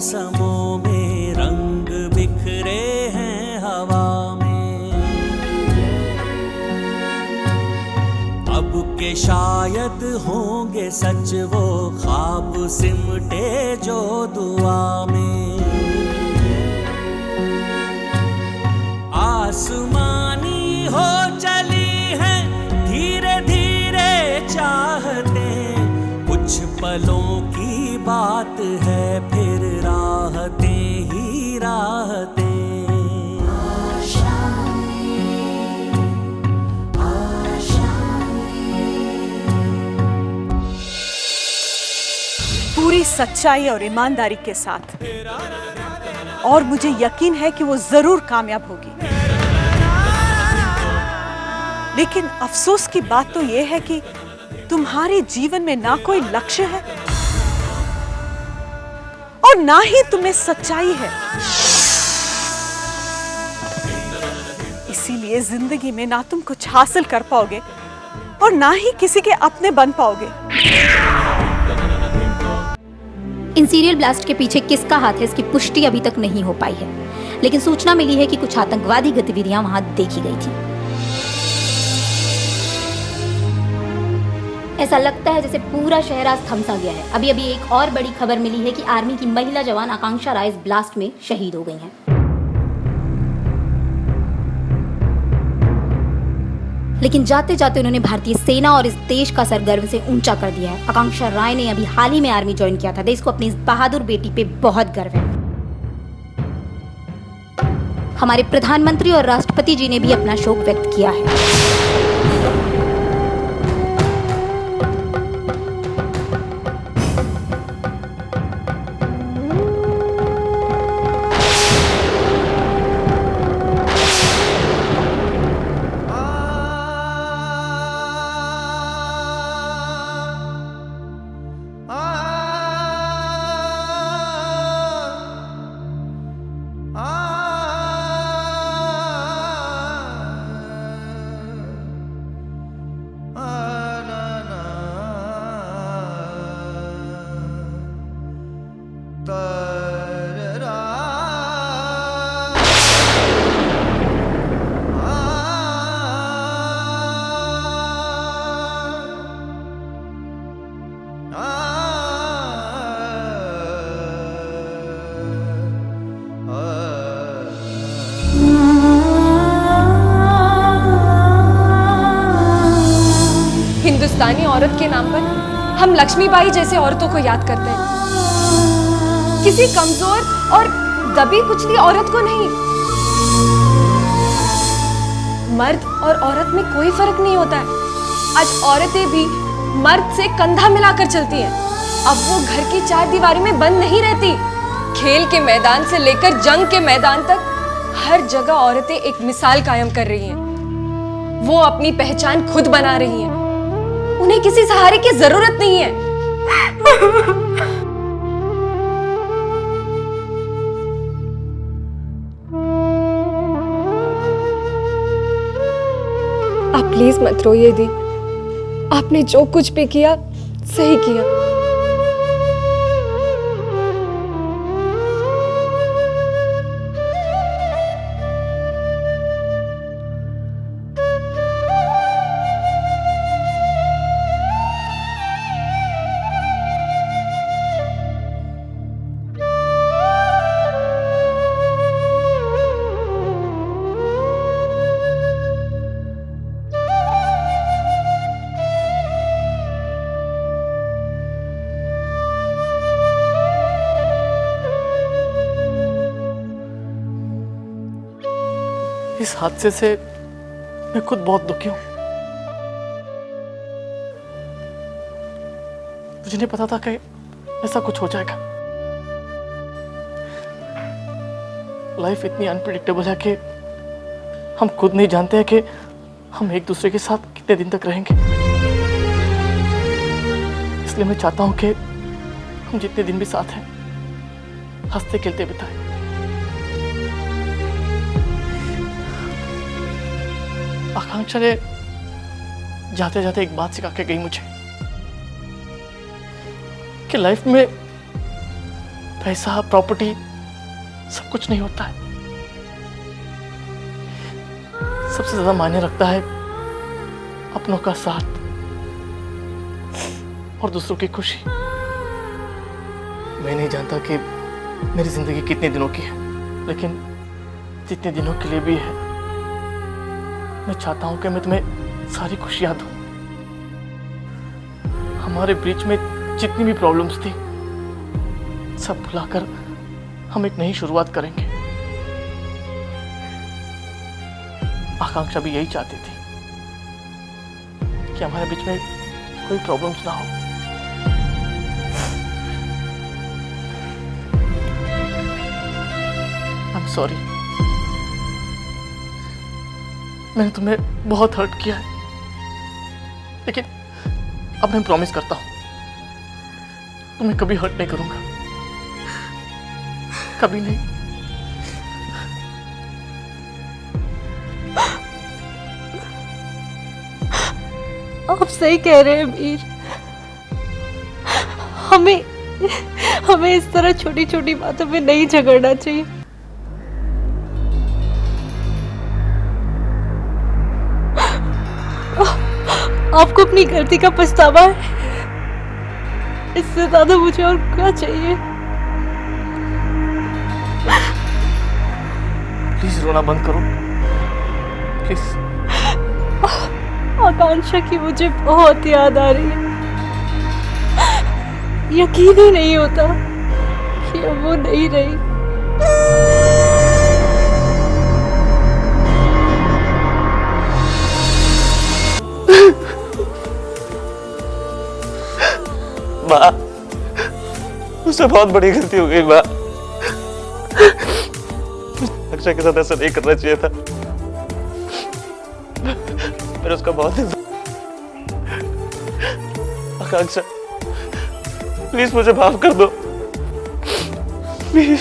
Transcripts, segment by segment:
मौसमों में रंग बिखरे हैं हवा में। अब के शायद होंगे सच वो ख्वाब सिमटे जो दुआ में। आसमानी हो चली है धीरे धीरे चाहते, कुछ पलों की बात है फिर राहतें ही राहतें। पूरी सच्चाई और ईमानदारी के साथ, और मुझे यकीन है कि वो जरूर कामयाब होगी। लेकिन अफसोस की बात तो ये है कि तुम्हारे जीवन में ना कोई लक्ष्य है और ना ही तुम्हें सच्चाई है। इसीलिए जिंदगी में ना तुम कुछ हासिल कर पाओगे और ना ही किसी के अपने बन पाओगे। इन सीरियल ब्लास्ट के पीछे किसका हाथ है इसकी पुष्टि अभी तक नहीं हो पाई है, लेकिन सूचना मिली है कि कुछ आतंकवादी गतिविधियां वहां देखी गई थी। ऐसा लगता है जैसे पूरा शहर आज थमसा गया है। अभी अभी एक और बड़ी खबर मिली है कि आर्मी की महिला जवान आकांक्षा राय इस ब्लास्ट में शहीद हो गई हैं। लेकिन जाते जाते उन्होंने भारतीय सेना और इस देश का सर गर्व से ऊंचा कर दिया है। आकांक्षा राय ने अभी हाल ही में आर्मी ज्वाइन किया था। देश को अपनी इस बहादुर बेटी पे बहुत गर्व है। हमारे प्रधानमंत्री और राष्ट्रपति जी ने भी अपना शोक व्यक्त किया है। हिंदुस्तानी औरत के नाम पर हम लक्ष्मीबाई जैसे औरतों को याद करते हैं, किसी कमजोर और दबी कुचली औरत को नहीं। मर्द और औरत में कोई फर्क नहीं होता है। आज औरतें भी मर्द से कंधा मिलाकर चलती हैं। अब वो घर की चार दीवारी में बंद नहीं रहती। खेल के मैदान से लेकर जंग के मैदान तक हर जगह औरतें एक मिसाल कायम कर रही हैं। वो अपनी पहचान खुद बना रही हैं। उन्हें किसी सहारे की जरूरत नहीं है। आप प्लीज मत रोइए दी। आपने जो कुछ भी किया सही किया। इस हादसे से मैं खुद बहुत दुखी हूं। मुझे नहीं पता था कि ऐसा कुछ हो जाएगा। लाइफ इतनी अनप्रेडिक्टेबल है कि हम खुद नहीं जानते हैं कि हम एक दूसरे के साथ कितने दिन तक रहेंगे। इसलिए मैं चाहता हूं कि हम जितने दिन भी साथ हैं हंसते खेलते बिताएं। आकांक्षा ने जाते जाते एक बात सिखा के गई मुझे कि लाइफ में पैसा, प्रॉपर्टी सब कुछ नहीं होता है। सबसे ज्यादा मायने रखता है अपनों का साथ और दूसरों की खुशी। मैं नहीं जानता कि मेरी जिंदगी कितने दिनों की है, लेकिन जितने दिनों के लिए भी है, मैं चाहता हूं कि मैं तुम्हें सारी खुशियां दूं। हमारे बीच में जितनी भी प्रॉब्लम्स थी सब भुलाकर हम एक नई शुरुआत करेंगे। आकांक्षा भी यही चाहती थी कि हमारे बीच में कोई प्रॉब्लम्स ना हो। आई एम सॉरी, मैंने तुम्हें बहुत हर्ट किया है, लेकिन अब मैं प्रॉमिस करता हूं तुम्हें कभी हर्ट नहीं करूंगा, कभी नहीं। आप सही कह रहे हैं मीर। हमें इस तरह छोटी छोटी बातों में नहीं झगड़ना चाहिए। आपको अपनी गलती का पछतावा है, इससे ज्यादा मुझे और क्या चाहिए। प्लीज रोना बंद करो, प्लीज। आकांक्षा की मुझे बहुत याद आ रही है। यकीन ही नहीं होता कि अब वो नहीं रही। माँ, मुझसे बहुत बड़ी गलती हो गई माँ। अक्षय के साथ ऐसा नहीं करना चाहिए था। मैंने उसका बहुत आकांक्षा, प्लीज मुझे माफ कर दो, प्लीज।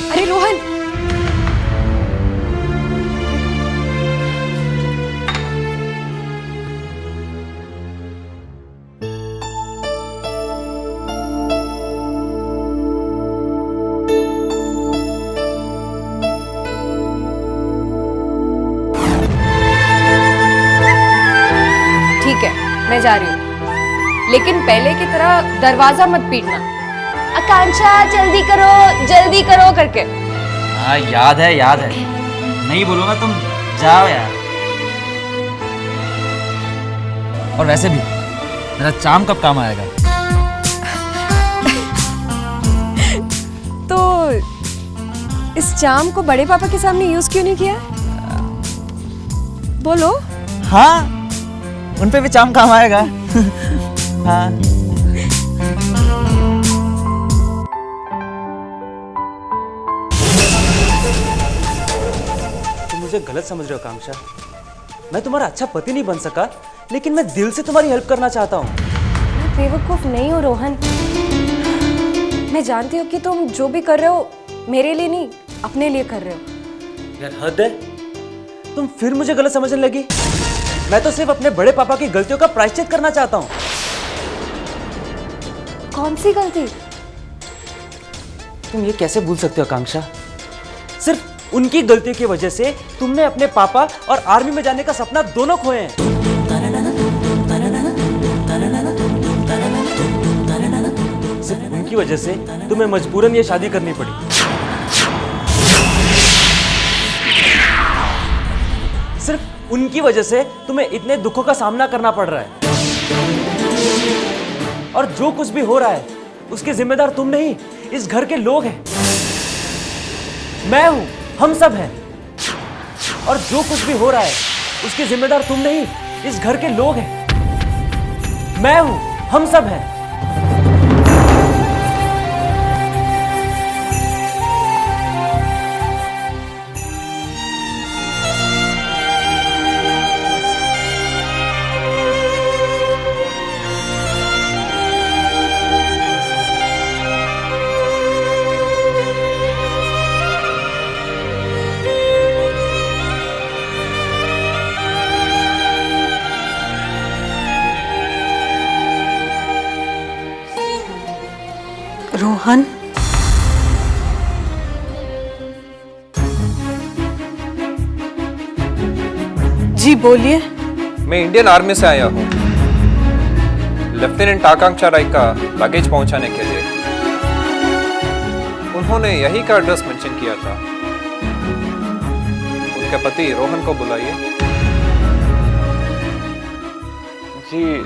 अरे रोहन, ठीक है मैं जा रही हूँ, लेकिन पहले की तरह दरवाजा मत पीटना। आकांक्षा जल्दी करो करके। हाँ याद है याद है। नहीं बोलूंगा, तुम जाओ यार। और वैसे भी मेरा चाम कब काम आएगा? तो इस चाम को बड़े पापा के सामने यूज क्यों नहीं किया? बोलो। हाँ, उन पे भी चाम काम आएगा। हाँ। तुम मुझे गलत समझ रहे हो आकांक्षा। मैं तुम्हारा अच्छा पति नहीं बन सका, लेकिन मैं दिल से तुम्हारी हेल्प करना चाहता हूँ। मैं बेवकूफ नहीं हूँ रोहन। मैं जानती हूँ कि तुम जो भी कर रहे हो मेरे लिए नहीं, अपने लिए कर रहे हो। यार हद है, तुम फिर मुझे गलत समझने लगी। मैं तो सिर्फ अपने बड़े पापा की गलतियों का प्रायश्चित करना चाहता हूँ। कौन सी गलती? तुम ये कैसे भूल सकते हो आकांक्षा? सिर्फ उनकी गलतियों की वजह से तुमने अपने पापा और आर्मी में जाने का सपना दोनों खोए हैं। सिर्फ उनकी वजह से तुम्हें मजबूरन ये शादी करनी पड़ी। सिर्फ उनकी वजह से तुम्हें इतने दुखों का सामना करना पड़ रहा है। और जो कुछ भी हो रहा है उसके जिम्मेदार तुम नहीं, इस घर के लोग हैं। मैं हूं, हम सब हैं। और जो कुछ भी हो रहा है उसके जिम्मेदार तुम नहीं, इस घर के लोग हैं। मैं हूं, हम सब हैं। रोहन, जी बोलिए। मैं इंडियन आर्मी से आया हूँ, लेफ्टिनेंट आकांक्षा राय का लगेज पहुंचाने के लिए। उन्होंने यही का एड्रेस मेंशन किया था। उनके पति रोहन को बुलाइए। जी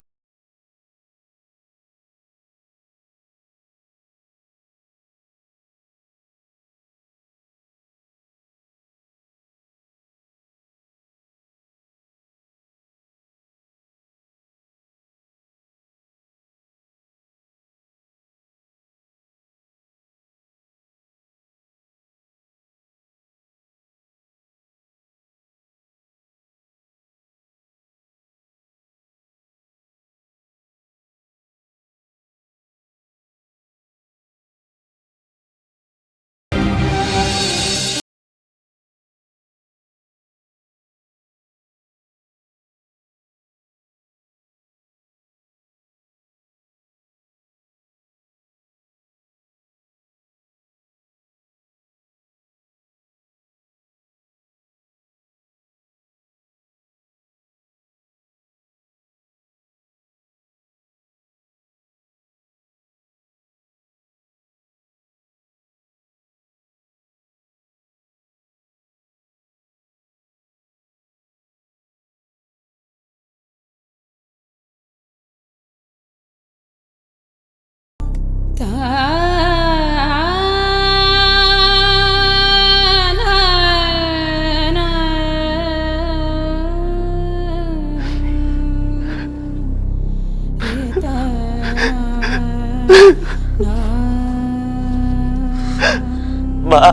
माँ,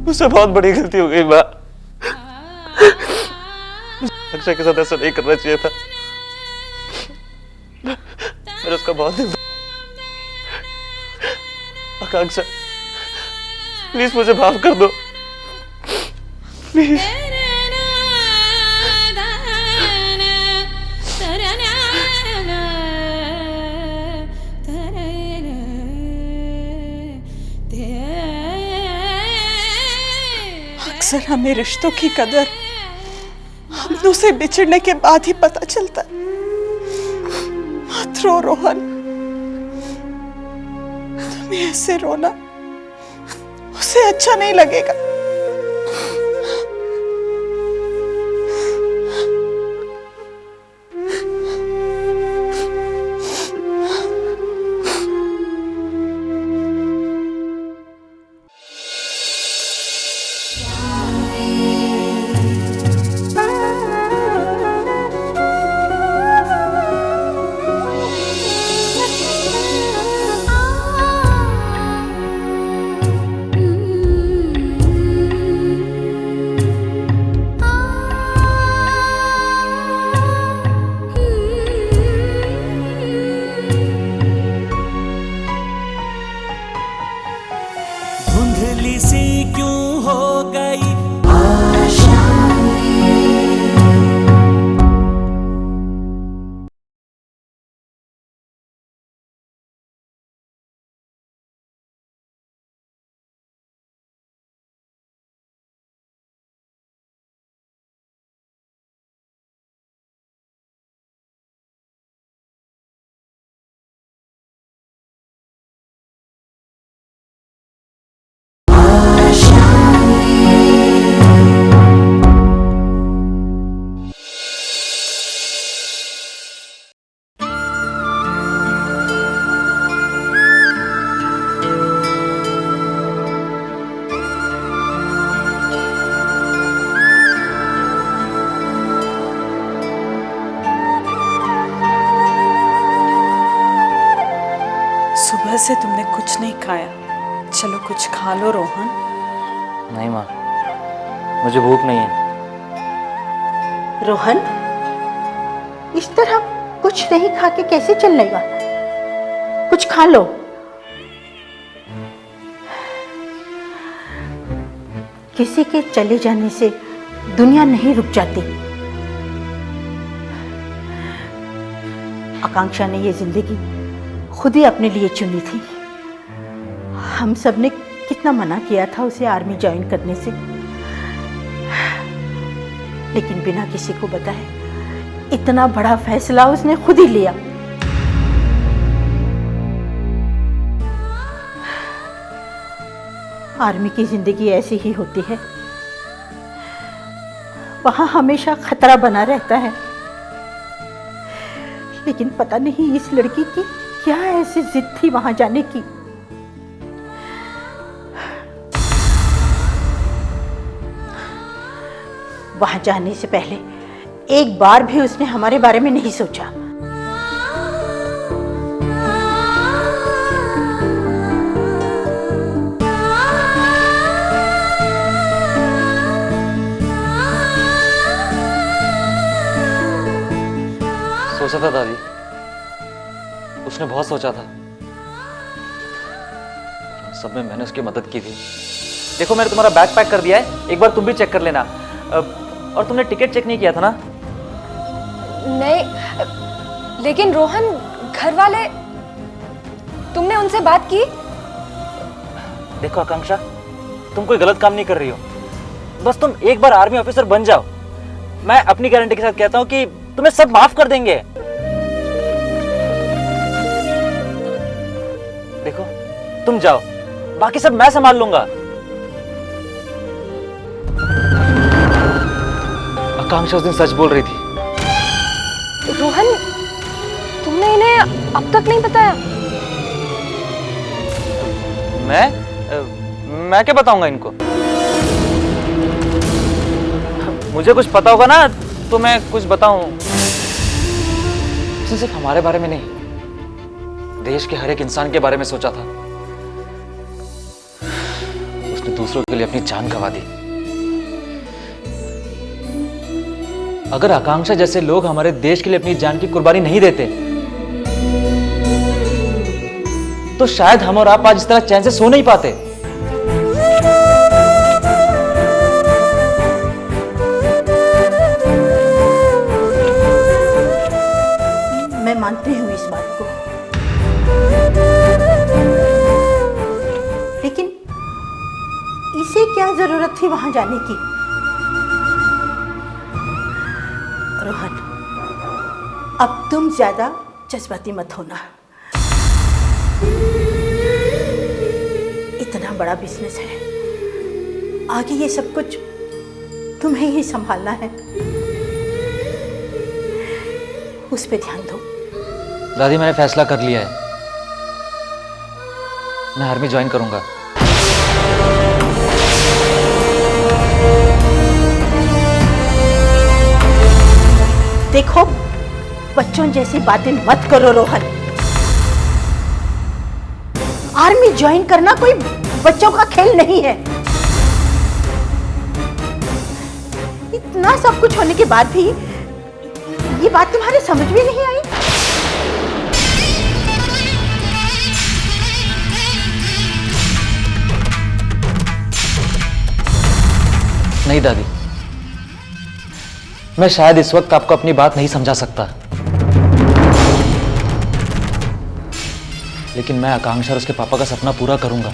मुझसे बहुत बड़ी गलती हो गई माँ। अक्षय के साथ ऐसा नहीं करना चाहिए था। मैंने उसका बहुत दिल। आकांक्षा, प्लीज मुझे माफ कर दो, प्लीज। अक्सर हमें रिश्तों की कदर अपनों से बिछड़ने के बाद ही पता चलता है। मत रो रोहन, तुम्हें ऐसे रोना उसे अच्छा नहीं लगेगा। सी क्यों हो गई सुबह से तुमने कुछ नहीं खाया, चलो कुछ खा लो रोहन। नहीं माँ, मुझे भूख नहीं है। रोहन, इस तरह कुछ नहीं खा के कैसे चलेगा? कुछ खा लो। किसी के चले जाने से दुनिया नहीं रुक जाती। आकांक्षा ने ये जिंदगी खुद ही अपने लिए चुनी थी। हम सब ने कितना मना किया था उसे आर्मी ज्वाइन करने से, लेकिन बिना किसी को बताए इतना बड़ा फैसला उसने खुद ही लिया। आर्मी की जिंदगी ऐसी ही होती है, वहां हमेशा खतरा बना रहता है। लेकिन पता नहीं इस लड़की की क्या ऐसी जिद थी वहां जाने की। वहां जाने से पहले एक बार भी उसने हमारे बारे में नहीं सोचा। सोचा था दादी, उसने बहुत सोचा था। सब में मैंने उसकी मदद की थी। देखो मैंने तुम्हारा बैग पैक कर दिया है, एक बार तुम भी चेक कर लेना। और तुमने टिकट चेक नहीं किया था ना? नहीं, लेकिन रोहन, घर वाले, तुमने उनसे बात की? देखो आकांक्षा, तुम कोई गलत काम नहीं कर रही हो। बस तुम एक बार आर्मी ऑफिसर बन जाओ, मैं अपनी गारंटी के साथ कहता हूँ कि तुम्हें सब माफ कर देंगे। देखो तुम जाओ, बाकी सब मैं संभाल लूंगा। आकांक्षा उस दिन सच बोल रही थी। रोहन, तुमने इन्हें अब तक नहीं बताया? मैं क्या बताऊंगा इनको? मुझे कुछ पता होगा ना तो मैं कुछ बताऊं। उसने सिर्फ हमारे बारे में नहीं, देश के हर एक इंसान के बारे में सोचा था। उसने दूसरों के लिए अपनी जान गंवा दी। अगर आकांक्षा जैसे लोग हमारे देश के लिए अपनी जान की कुर्बानी नहीं देते तो शायद हम और आप आज इस तरह चैन से सो नहीं पाते। मैं मानती हूँ इस बात को, लेकिन इसे क्या जरूरत थी वहां जाने की? रोहन, अब तुम ज्यादा जज्बाती मत होना। इतना बड़ा बिजनेस है, आगे ये सब कुछ तुम्हें ही संभालना है। उस पे ध्यान दो। दादी, मैंने फैसला कर लिया है, मैं आर्मी ज्वाइन करूंगा। देखो, बच्चों जैसी बातें मत करो रोहन। आर्मी ज्वाइन करना कोई बच्चों का खेल नहीं है। इतना सब कुछ होने के बाद भी ये बात तुम्हारे समझ में नहीं आई? नहीं दादी, मैं शायद इस वक्त आपको अपनी बात नहीं समझा सकता, लेकिन मैं आकांक्षा और उसके पापा का सपना पूरा करूंगा।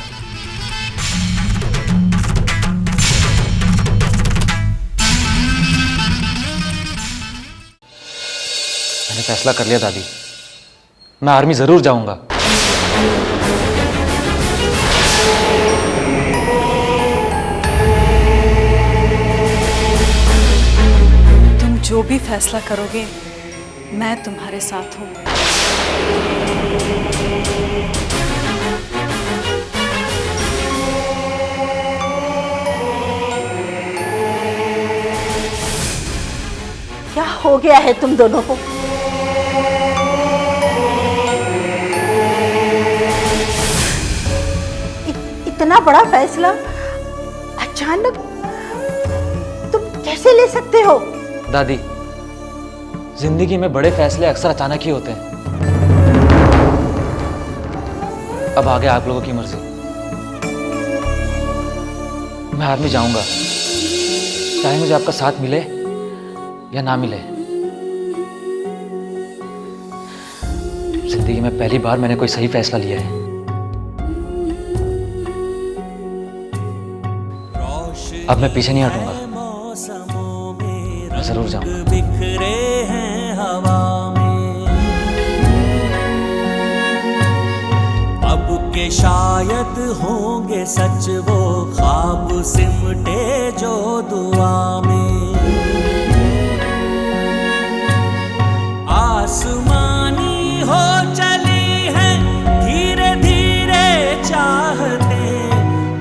मैंने फैसला कर लिया दादी, मैं आर्मी जरूर जाऊंगा। तुम जो भी फैसला करोगे, मैं तुम्हारे साथ हूँ। क्या हो गया है तुम दोनों को? इतना बड़ा फैसला अचानक तुम कैसे ले सकते हो? दादी, जिंदगी में बड़े फैसले अक्सर अचानक ही होते हैं। अब आगे आप लोगों की मर्जी। मैं आर्मी जाऊंगा, चाहे मुझे आपका साथ मिले या ना मिले। जिंदगी में पहली बार मैंने कोई सही फैसला लिया है। अब मैं पीछे नहीं हटूंगा, मैं जरूर जाऊंगा। बिखरे हैं हवा में, अब के शायद होंगे सच वो ख्वाब सिमटे जो दुआ में। आसमानी हो चली है धीरे धीरे चाहते,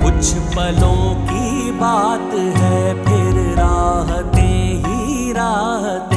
कुछ पलों की बात है फिर राहतें ही राहतें।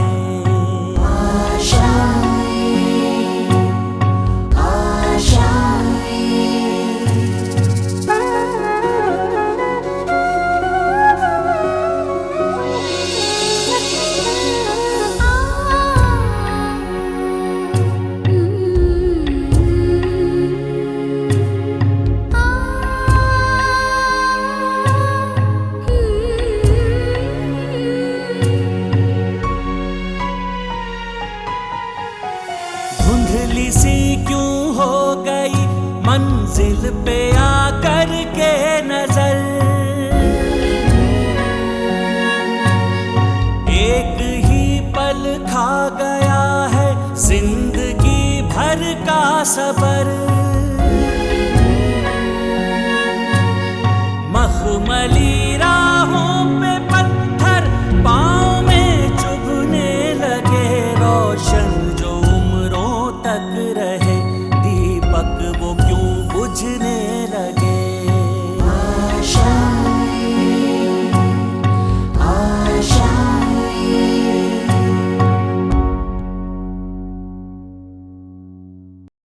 धुंधली सी क्यों हो गई मंजिल पे आकर के नजर, एक ही पल खा गया है जिंदगी भर का सबर।